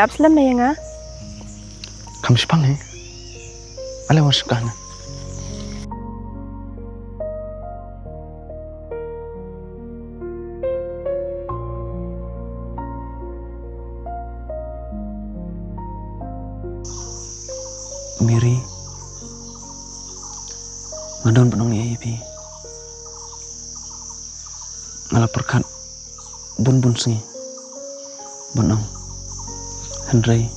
gelap selam na yang Kamu sepang nih. Ale war sekana. Miri. Ngadon penong ni pi. Ngalaporkan bun sengi. Benong. Henry.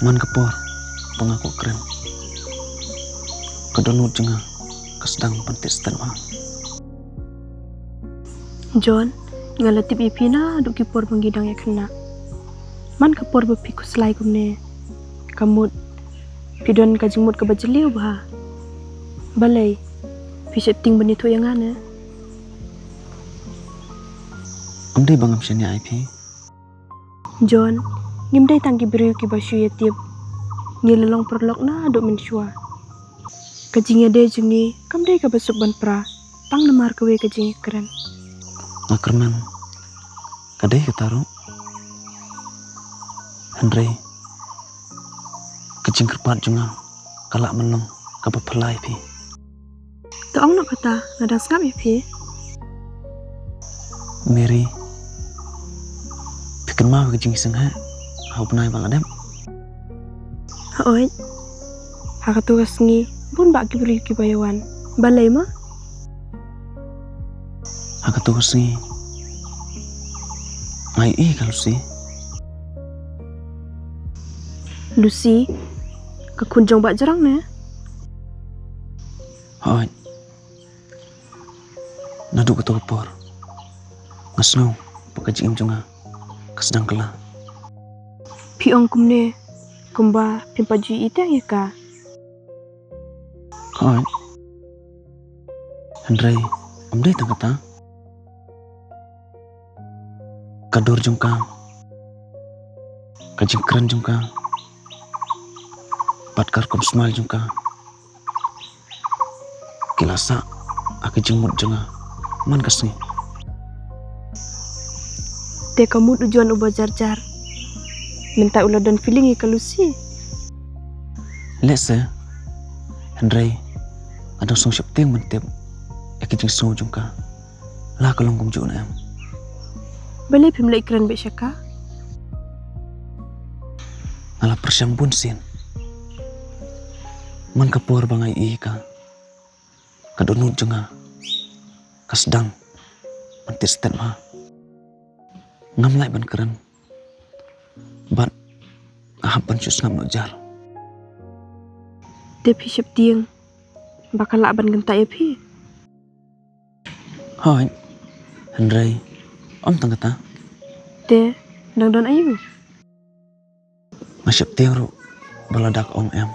Man kepor. Pengaku keren. Kedonut jenga. Kesedang pentit setelma. John, ngalatip ipina duk kipor penggidang ya kena. Man kepor bepiku selai kumne. Kamut. Pidon kajimut kebajeliu bah. Balai. Piset ting benito yang ana. Amdai bangam senya IP. John, ngimdai tangki beriu ki basu ya tiap. Ngilelong perlok na duk mensua. Kajingnya deh jengi, kamdai ka basuk ban pra. Tang nemar kewe kajingnya keren. Ngakerman. Kadai ketaru. Henry. Kecing kerpat jenga. Kalak menong. Kapa pelai pi. Toong nak kata, ngadang skam ya pi. Mary. Pikir mah kecing iseng ha. Hau penai bang adem. Haoi. Haka tugas ngi, pun bak kibri kibayawan. Balai mah? Haka tugas ni. Mai kalau sih. Lucy, kekunjung bak jarang ne. Hoi. Naduk ketua por. Ngasno. Pekajing junga. Kesedang kelah. Piong kumne, kumba pimpaju itang ya ka. Hoi. Henry. Amdai tang kata. Kador jungka. Kajing keren jungka. Patkar kom smal jungka. Kilasa. Aki jengmut junga. Man kasni. Te kamu tujuan ubah jar-jar. Minta ulah dan feeling ka Lucy. Lese. Henry. Ada song siap ting mentip. Aki jeng song jungka. Lah kalong kum juna em. Balai pimlai keren be syaka. Ngalah persiang bunsin. Man kapor bangai ika. Kadonut jenga. Kasdang. Mentit setet mah. Ngam lai ban keren. Bat. Ahap ban syus ngam nojar. Te pi syap tiang. Bakal lak ban gentak ya pi. Hoi. Henry. Om tang kata. Te, dang ayu. Masyap tiang ru. Baladak om em.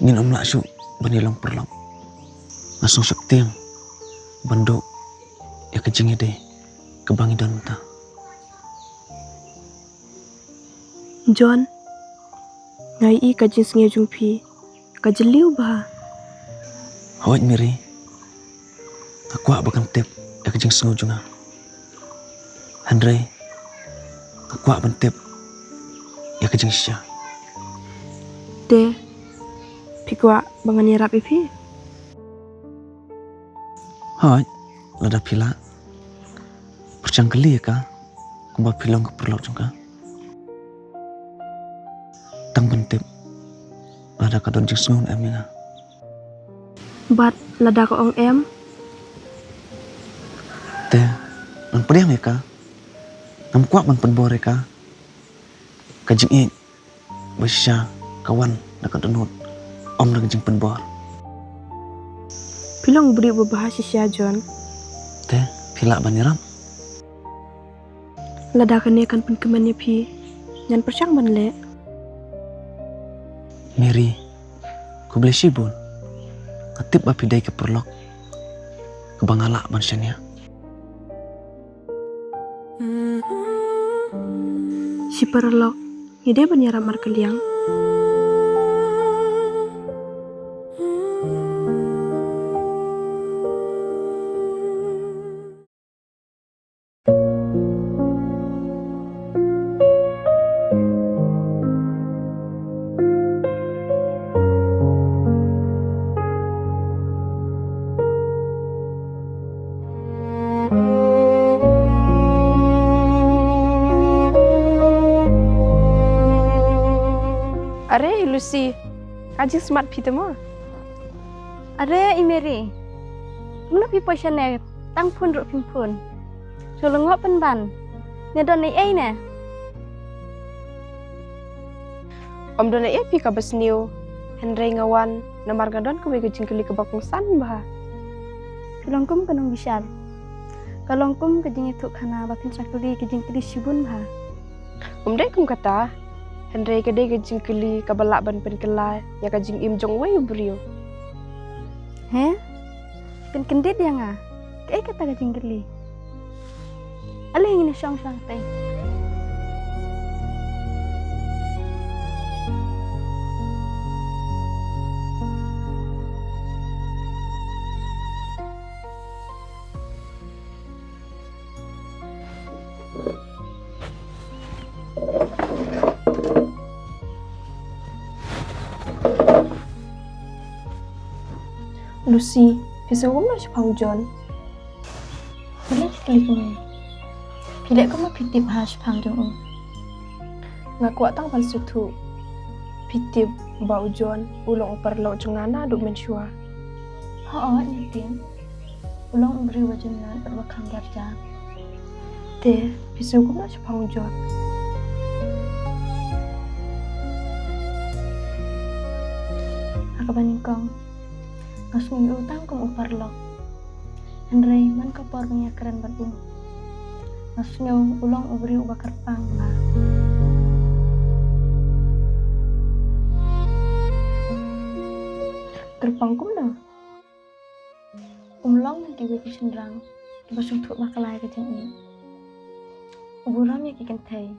Ngin om lak syuk. Banilong perlong. Ngasong syap tiang. Banduk. Ya kejingnya deh. Kebangi dan mentah. John, ngai i kajing sengi jumpi. Kajeliu bah. Hoi Miri. Aku bakal tip. Ya kejing sengu junga. Henry. Aku bentip. Ya kejing sya. Te, pikwa bangan nyerap ipi. Hoi. Lada pila. Percang keli ya ka. Kumba pilong ke perlaut juga. Tang bentip. Lada kadon jing sengun em ya. Bat lada ko ong em. Te. Nang pediam ya ka. Nam kuat man penbor ya ka. Kajing i. Basya. Kawan. Na kadonut. Om na kajing penbor. Pilong beri berbahasa Sya John. Te. Pila baniram. Lada kene kan pen kemannya pi. Nyan percang ban le. Miri. Ku boleh sibun. Ketip api dai ke perlok. Kebangalak bansyanya. Si perlok. Ide banyarap markeliang. Are Lucy, kajing smart phi temo. Are Mary. Mula pi poisane tang phun ro phim phun. Solongok pen ban. Ne don nei ai ne. Om don ai pi ka besniu. Henry ngawan namar gadon ko kajing keli ke bakung san bah. Kalongkum kanong bisal. Kalongkum kajing itu khana bakin sakli kajing keli sibun bah. Om dai kum kata Henry kade kajing keli ka balak ban pen kelai ya kajing im jong wei brio. He? Ken kendit ya nga. Kai kata kajing keli. Ale ingin syang teh. Lucy, pisau ko na siya pang John. Pilek keli kumi. Pilek ko mapitip hash pang jong. Ngaku atang pal sutu. Pitip bau John, ulong perlo jengana duk mensua. Oo, nyetim. Ulong beri wajan na berbakang garja. Te, pisau ko na siya pang John. Aku bandingkong. Ngasung utang kong uparlok. Henry man kapor punya keren batu. Ngasung ulong uberi ubakar pang lah. Terpangkum dah. Umlong nanti wiki sendrang. Dibasung tuk makalai ke jeng. Uburam ya kikan tei.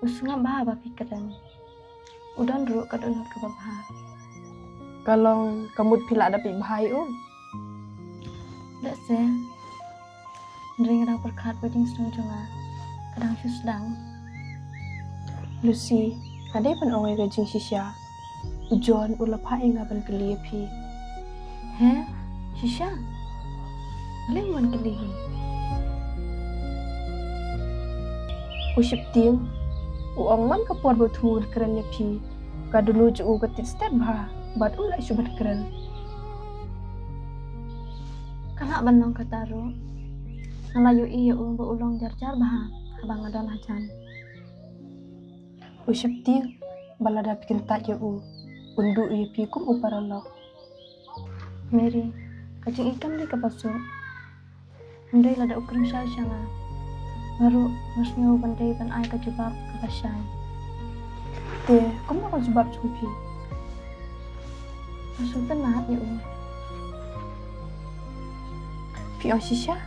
Usungam bah bapi keren. Udan ruk kadonat ke babah. Kalau kamu pilak dapat bahaya Tak se. Henry ngerang perkat wajing sedang jonga. Kadang sedang. Lucy, ada pun orang yang rajin sisya. John ulapa ingaban keli pi. He? Shisha? Alay man kelihi. Usip ting, uang man kapur bertumur kerennya pi. Kadulu ju ketit step bah. Bat ulai syubat keren. Kanak banong kataru. Ngalayu iya ulong jar-jar bah. Abang adon hajan. Usip ting, balada bikin tak ya Undu iya pikum uparalok. Mary, kacing ikan di kapasu. Andai lada ukrim syai syanga. Baru masnya pandai pan ai kajubab kapasyai. Te, kamu nak kajubab cumpi. Masuk tenat ya Pion sisya?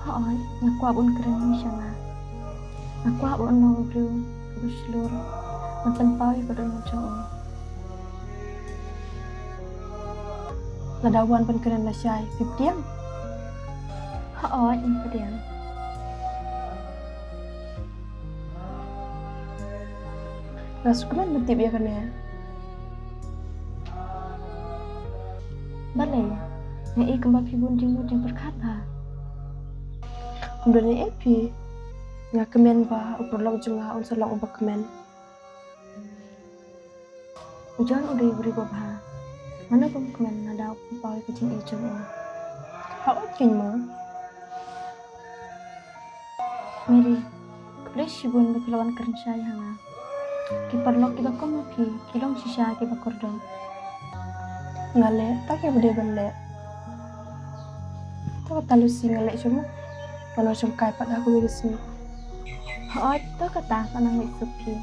Hoy, ngaku abun keren ni syanga. Ngaku abun mau bro, kabus lur. Mantan pau ya kadon macam. Ladawan pen keren lah syai, pipdiam. Hoy, ini pediam. Nasukulan betip ya kan ya. Balai, ngai kembali pibun jing berkata. Kemudian ni epi, ngak kemen bah uperlok jengah unsalong ubah kemen. Ujian udah beri babah. Mana pun kemen nada upawai kucing ijung ini. Hak okin ma. Mary, kebelah sibun berkelawan keren saya hanga. Kiperlok iba kau mapi, kilong sisa kiba kordong. Ngale, tak ya berde berde. Tak kata Lucy ngale cuma. Kalau cungkai pada aku di sini. Hoy, to kata panang supi.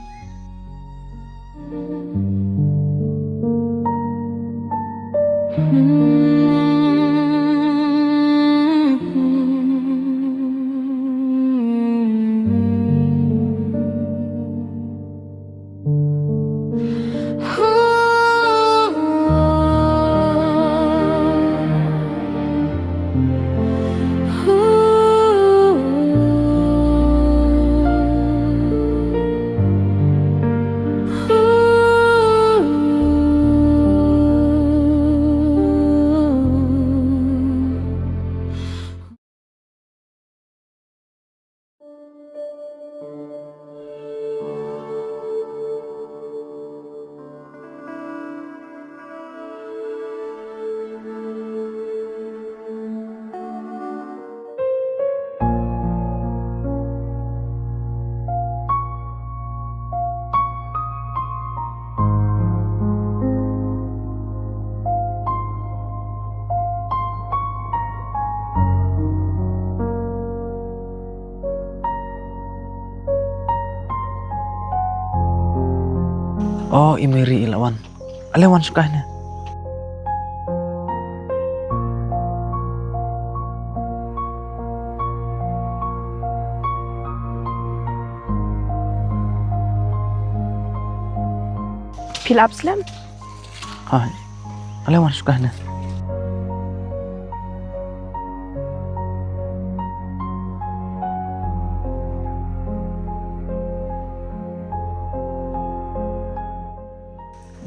Oh, imeri ilawan. Alewan sukahnya. Pil abslam. Hai. Alewan sukahnya.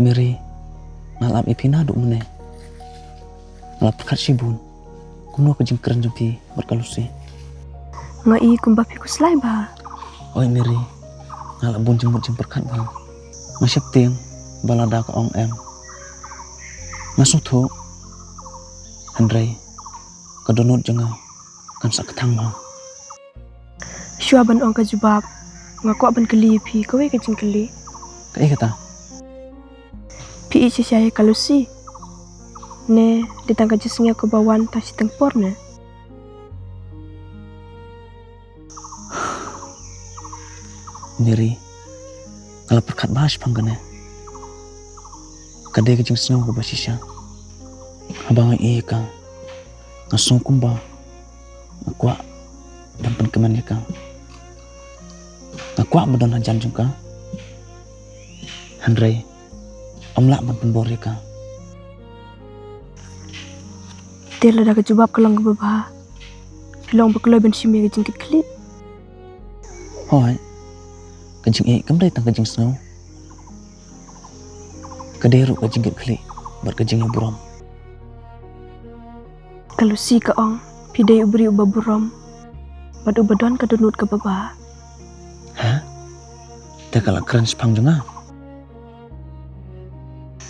Miri ngalap ipina duk meneh. Ngalap perkat sibun. Kuno kejing keren jempi berkalusi. Ngai kumba piku selai bah. Oi Miri. Ngalap bun jemput jem perkat bang. Masyak tiang balada ke ong em. Ngasuh tu. Andrei. Kedonut jengah. Kan sak ketang bang. Syua ban ong kajubab. Ngaku ban keli pi kowe kejing keli. Kayak kata. Pi ichi syai kalusi. Ne ditangka jesnya ke bawan tak si tempor ne. Miri. Kalau perkat bahas panggane. Kadai kejing sengaw ke basisya. Abang iya kang. Ngasong kumba. Ngakwa. Dan penkeman ya kang. Ngakwa badan hajan juga. Andrei. Omlak ban penbor ya kang. Tela dah kejubab kelang ke babah. Pilong berkeloi ben simi kejing kit klit. Hoi. Kejing iya kemdai tang kejing sengaw. Kadai ruk kejing kit klit. Berkejing yang buram. Kalusi ke ong. Pidai ubri ubah buram. Bad ubadon kedunut ke babah. Hah? Dah kalau keren sepang juga.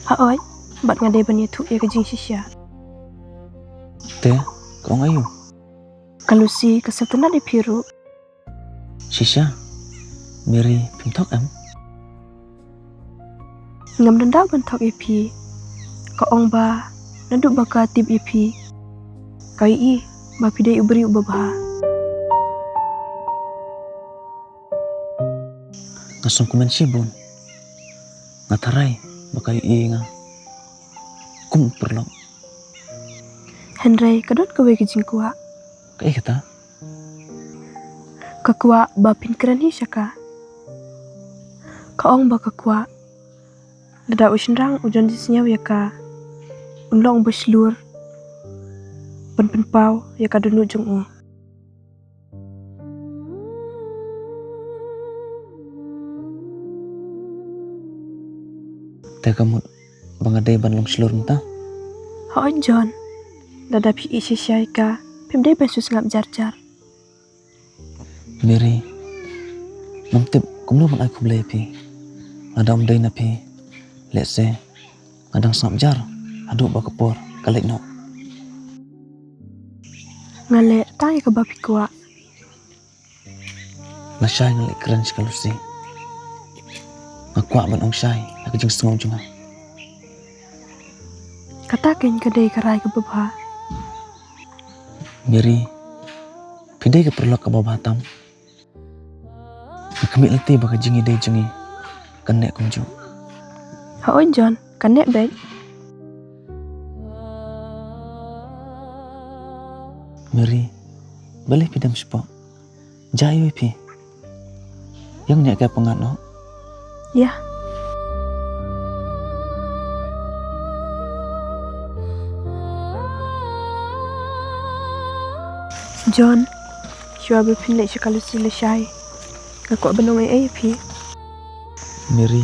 Haoi. Bad ngadai ban tu ya kejing sisya. Teh. Kau ngayu. Kalusi kesetenat di piru. Sisya. Miri pimtok em. Ngam dendau bentok ipi. Ke ong ba. Nanduk baka tip ipi. Kai i. Ba pidai ubri ubah bah. Ngasong kumen sibun. Ngatarai. Baka iya nga. Kum perlu. Henry kedot kewe kejing kuak. Kayak kata. Kekua bapin keren hi syaka. Kaong ba kekua. Dada usinrang ujon jisnya ya ka. Unlong berselur. Pen pau ya ka dunu jung u. Teh kamu bangadai ban long selur entah. Haon John. Dada pi isi syai ka. Pimdai bensus ngap jar-jar. Miri. Namtip kumlo ban aku belepi. Ada umdai napi. Let's say. Kadang sangap jar. Aduk bakapor. Kalik no. Ngale tanya ke bapi kuak. Nasyai ngalik keren sekalusi. Ngakuak ban ong syai. Aku jeng setengah juga. Katakin kedai kerai ke babah. Miri. Pidai ke perlu ke bawah hatam. Kami letih baka jengi day jengi. Kenek kunju. Haon John. Kanek baik. Miri. Boleh pidam sepok. Jayo ipi. Yang nyak kaya pengat no. Ya. John, syua berpin lek syakalu sila syai. Aku benong pi. Miri.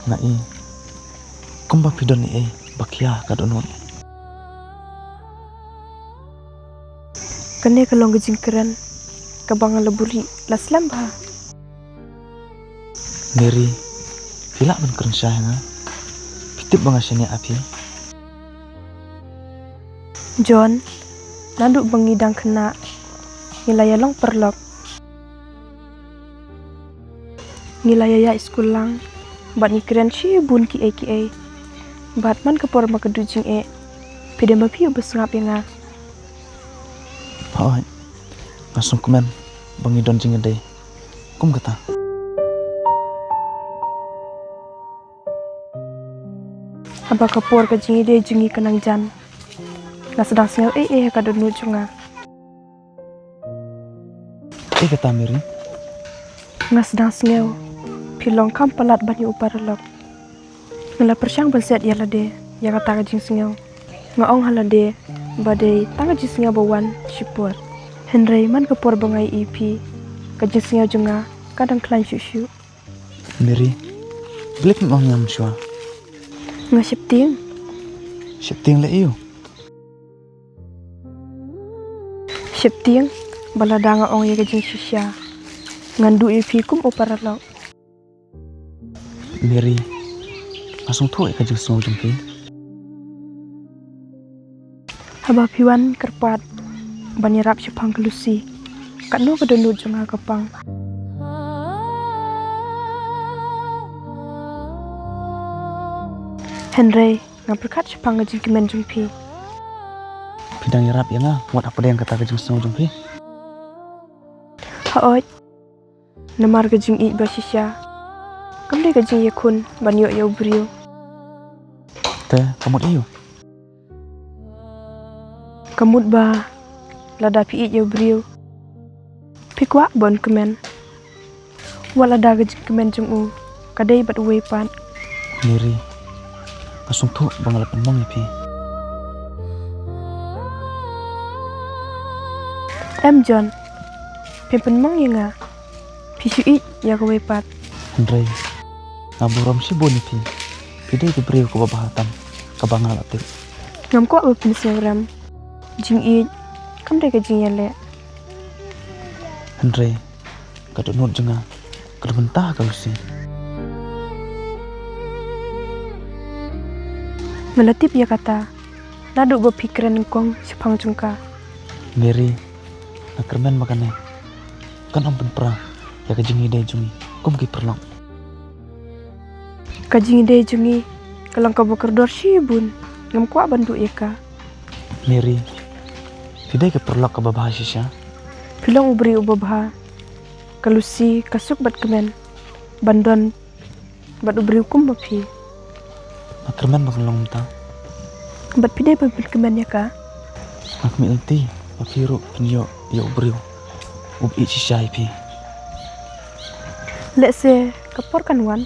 Ngai. Kumba pidon ni bakia kadonot. Kene kalong gejing keren. Kabangan leburi laslam bah. Miri. Pilak ban keren syai nga. Pitip bangasnya api. John, nanduk bengidang kena. Ngilaya long perlok. Ngilaya ya iskulang. Bat ni keren syi bun ki e. Bat man kepor makedujing e. Pidem bapi besengap yang nga. Hai. Langsung komen. Bangidon jing deh. Kum kata. Haba kapor ka jingi de jingi kanang jan. Nga sedang singau ka donu chunga. Kata Mary. Nga sedang singau. Pilong kam palat banyu uparalok. Ngala persyang balset yala de. Ya kata ka jing singau. Nga ong halade. Badai tanga jing singau bawan shipur. Henry man kapor bangai EP. Ka jing singau junga. Kadang klan shushu. Mary, balik mo ang ngam siya. Nga shipting. Shifting le iyo. Shipting. Balada nga ong ya ka jing shusha. Ngandu EP kum uparalok. Mary, asong tuwa ka jing snow jumpi. Haba piwan kerpat. Banyarap sipang kelusi. Kano ka donu junga kapang. Henry, nga berkat sipang ka jing kemen jumpi. Pidang yarap ya nga, wat apa yang kata ka jing snow jumpi. Haot. Namar ka jing i basisya. Kamde ka jing yakun banyo yaw brio. Te, kamot iyo. Kamut ba lada pi yaw brio. Pikwa bon kemen. Walada ka jing kemen jung u. Kadai bat uwe pan. Mary, asong tuwa bangalapan mong ipi. John. Pimpen mong ya nga. Pisu i ya ka wepat. Henry, ngaburam si bon ipi. Pidai ke beriu ke babahatan. Kabangal atik. Ngam ko abo pinsewram. Jing i. Kamde ka jing yale. Henry, kadunod jenga. Kadubentah kalau si. Melatip ya kata. Laduk berpikiran kong sipang jungka. Mary, nakermen makane. Kan om perang. Ya kejingi deh jungi. Kum ki perlong. Kajing ide jungi. Kalang ka bukerdor shibun. Ngam kwa bandu ya ka. Mary, tidak ke perlok ke babah sisya. Pilong ubri ubabha. Kalusi kasuk bat kemen. Bandon bat ubri hukum bapi. Nakermen makalong ta. Bat pide bat kemen ya ka. Aku milti. Papiru penyo ya beriu. Ubi sisya ipi. Let's say kapor kan wan.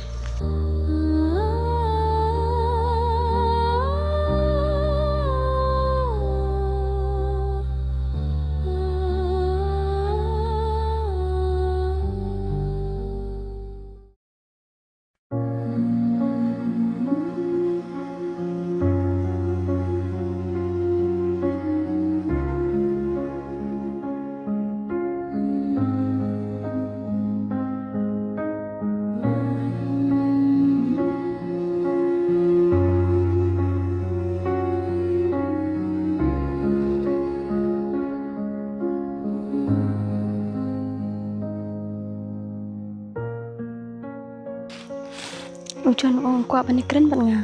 Ujan ong kwa pani keren bat nga.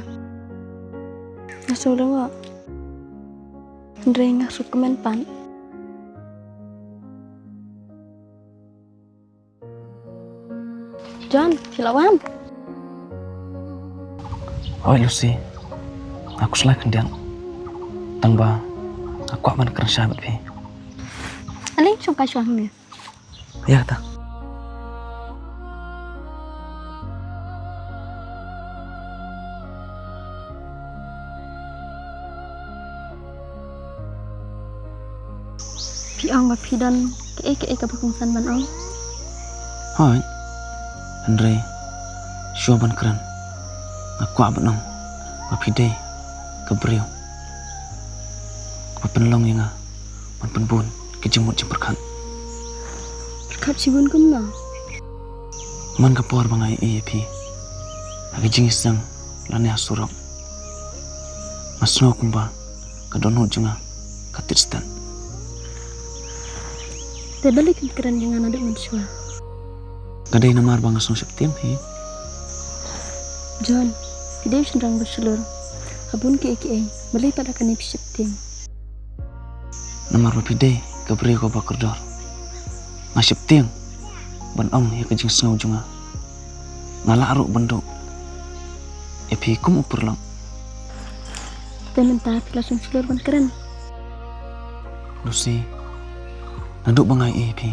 Ngaso lewa. Ndre ngaso kemen pan. John, silawan. Oh Lucy, aku selai kendian. Tangba, aku aman keren sahabat pi. Aling song ka suami. Ya kata. Pi ang ba pi dan ke ka bakungsan ban ang. Hai, Andre, syuaban keren. Aku aman nang, mapide, kebriu. Mapenlong yang manpenbun, kejemut jemperkan. Berkat sibun kum na. Man kapor bangai iya pi. Agi jingis sang, lane asurok. Masno kumba, kadonut jenga, katit stan. Te balik keren dengan ada manusia. Kadai namar bangas no septiam hi. John, pide sendrang bersulur. Abun ke balik pada kanip septim. Namar mapide, kebriu ko bakordor. Ngasip tiang, ban ong ya kejing snow junga. Ngala aruk benduk. Epi kum upur lang. Minta langsung seluruh ban keren. Lucy, naduk bangai pi.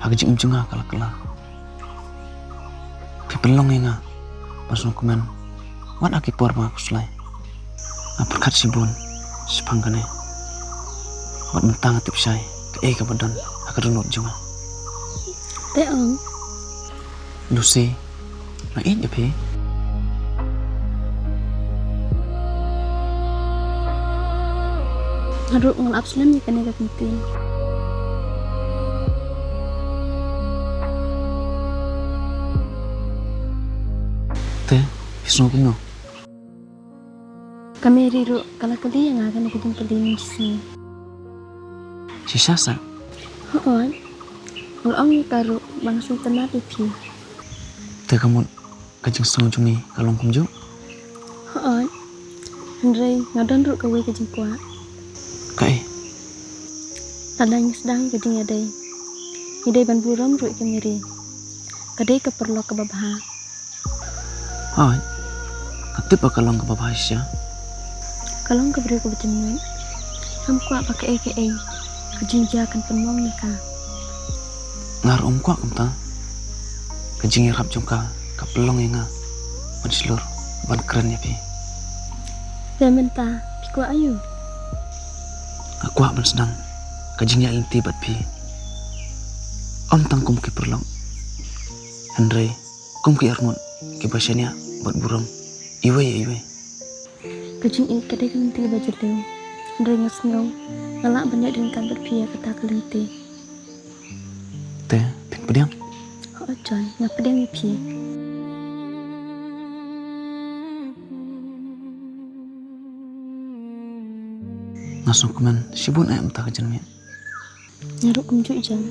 Hak jing junga kala. Pi pelong nga. Pasung kuman. Wan aki por ma kuslai. Aperkat sibun, sipanggane. Wat mentang atip syai, ke ka badan, hak runut junga. Teong, Lucy, na ya pi. harus ngal abslam ya kan ya penting. Te, pisno kuno. Kami riru kalau kali yang akan aku jumpa di sini. Si Sasa, Hoon, kalau ang karu langsung tenat ipi. te kamu kajing song jungi kalong kumju. Hoon, Andre ngadon ru kawe kajing kuat. Kai, Tadang sedang kajing adai. Idai ban buram ru kemiri. Kadai keperlo ke babah. hai. Katip kalong ke bapa Aisyah. Kalau ang kabri ko betul ham kuat pakai AKA. Kajing jakan penuang nikah. Ngar kwa kamta. Kajing irap jungka ka pelong nga. Mansilur ban keren ya pi. Minta pikwa ayu. Aku ban sedang kajing ya inti bat pi. Om tangkum ki perlong. Andre, kum ki armut ki basyanya bat buram. Iwe. Kajing ik kadai kelinti baju leu. Andre ngasngau. Ngalak banyak dengan kantor pia kata kelinti. Te, pin pediang. Oh John, ngapa dia ngipi? Ngasong kuman sibun ayam tak kajan mi. Nyaruk kumjuk John.